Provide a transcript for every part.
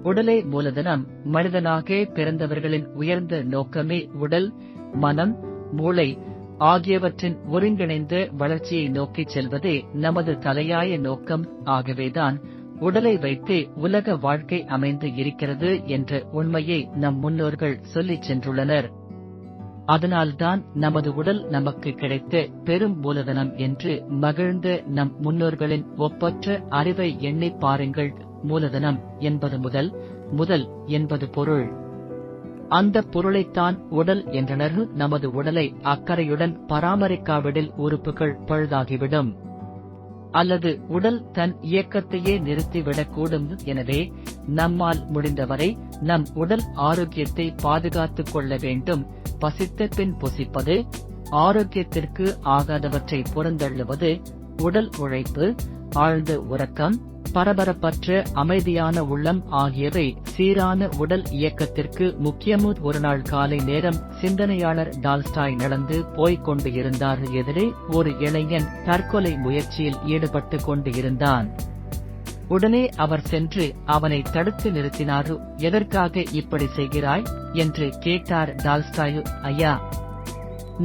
உடலே மூலதனம். மனிதனாக பிறந்தவர்களின் உயர்ந்த நோக்கமே உடல், மனம், மூளை ஆகியவற்றின் ஒருங்கிணைந்த வளர்ச்சியை நோக்கிச் செல்வதே நமது தலையாய நோக்கம். ஆகவேதான் உடலை வைத்தே உலக வாழ்க்கை அமைந்து இருக்கிறது என்ற உண்மையை நம் முன்னோர்கள் சொல்லிச் சென்றுள்ளனர். அதனால்தான் நமது உடல் நமக்கு கிடைத்த பெரும் மூலதனம் என்று மகிழ்ந்த நம் முன்னோர்களின் ஒப்பற்ற அறிவை எண்ணிப் பாருங்கள். மூலதனம் என்பது முதல் என்பது பொருள். அந்த பொருளைத்தான் உடல் என்றனர். நமது உடலை அக்கறையுடன் பராமரிக்காவிடில் உறுப்புகள் பழுதாகிவிடும், அல்லது உடல் தன் இயக்கத்தையே நிறுத்திவிடக்கூடும். எனவே நம்மால் முடிந்தவரை நம் உடல் ஆரோக்கியத்தை பாதுகாத்துக் கொள்ள வேண்டும். பசித்த பின் புசிப்பது, ஆரோக்கியத்திற்கு ஆகாதவற்றை புறந்தள்ளுவது, உடல் உழைப்பு, ஆழ்ந்த உறக்கம், பரபரப்பற்ற அமைதியான உள்ளம் ஆகியவை சீரான உடல் இயக்கத்திற்கு முக்கியம். ஒருநாள் காலை நேரம் சிந்தனையாளர் டால்ஸ்டாய் நடந்து போய்க் கொண்டு இருந்தார். எதிரே ஒரு இளைஞன் தற்கொலை முயற்சியில் ஈடுபட்டுக் கொண்டு இருந்தான். உடனே அவர் சென்று அவனை தடுத்து நிறுத்தினார். எதற்காக இப்படி செய்கிறாய் என்று கேட்டார் டால்ஸ்டாய். ஐயா,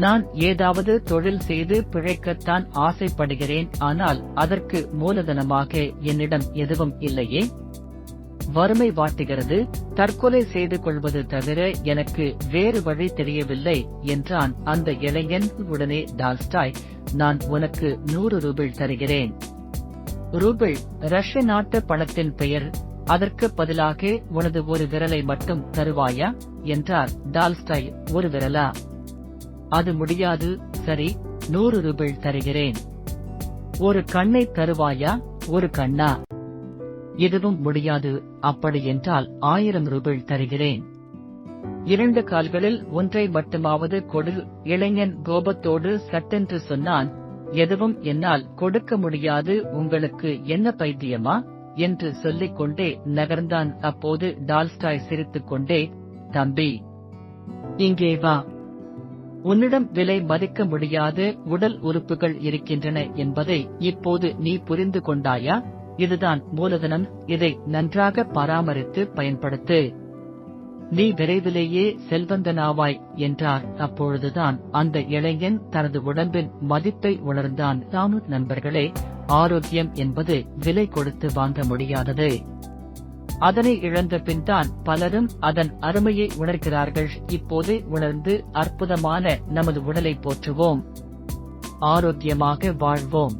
நான் ஏதாவது தொழில் செய்து பிழைக்கத்தான் ஆசைப்படுகிறேன். ஆனால் அதற்கு மூலதனமாக என்னிடம் எதுவும் இல்லையே. வறுமை வாட்டுகிறது. தற்கொலை செய்து கொள்வது தவிர எனக்கு வேறு வழி தெரியவில்லை என்றான் அந்த இளைஞன். உடனே டால்ஸ்டாய், நான் உனக்கு 100 ரூபிள் தருகிறேன். ரூபிள் ரஷ்ய நாட்டு பணத்தின் பெயர். அதற்கு பதிலாக உனது ஒரு விரலை மட்டும் தருவாயா என்றார் டால்ஸ்டாய். ஒரு விரலா? அது முடியாது. சரி, 100 ரூபிள் தருகிறேன். ஒரு கண்ணை தருவாயா? ஒரு கண்ணா? இதுவும் முடியாது. அப்படி என்றால் 1000 ரூபிள் தருகிறேன். 2 கால்களில் ஒன்றை மட்டுமாவது கொடு. இளைஞன் கோபத்தோடு சட்டென்று சொன்னான், எதுவும் என்னால் கொடுக்க முடியாது. உங்களுக்கு என்ன பைத்தியமா என்று சொல்லிக் கொண்டே நகர்ந்தான். அப்போது டால்ஸ்டாய் சிரித்துக் கொண்டே, தம்பி, இங்கே வா. உன்னிடம் விலை மதிக்க முடியாத உடல் உறுப்புகள் இருக்கின்றன என்பதை இப்போது நீ புரிந்து கொண்டாயா? இதுதான் மூலதனம். இதை நன்றாக பராமரித்து பயன்படுத்து. நீ விரைவிலேயே செல்வந்தனாவாய் என்றார். அப்பொழுதுதான் அந்த இளைஞன் தனது உடம்பின் மதிப்பை உணர்ந்தான். நண்பர்களே, ஆரோக்கியம் என்பது விலை கொடுத்து வாங்க முடியாதது. அதனை இழந்த பின் தான் பலரும் அதன் அருமையை உணர்கிறார்கள். இப்போது உணர்ந்து அற்புதமான நமது உடலை போற்றுவோம், ஆரோக்கியமாக வாழ்வோம்.